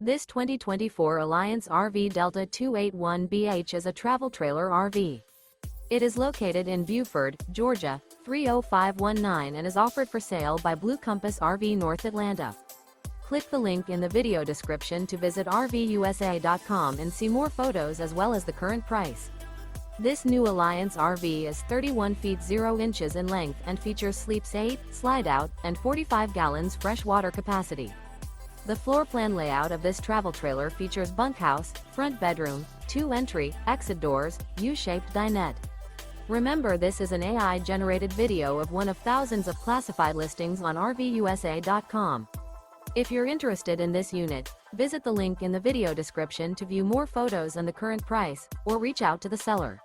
This 2024 Alliance RV Delta 281BH is a travel trailer RV. It is located in Buford, Georgia, 30519 and is offered for sale by Blue Compass RV North Atlanta. Click the link in the video description to visit RVUSA.com and see more photos as well as the current price. This new Alliance RV is 31 feet 0 inches in length and features sleeps 8, slide-out, and 45 gallons fresh water capacity. The floor plan layout of this travel trailer features bunkhouse, front bedroom, 2 entry, exit doors, U-shaped dinette. Remember, this is an AI-generated video of one of thousands of classified listings on RVUSA.com. If you're interested in this unit, visit the link in the video description to view more photos and the current price, or reach out to the seller.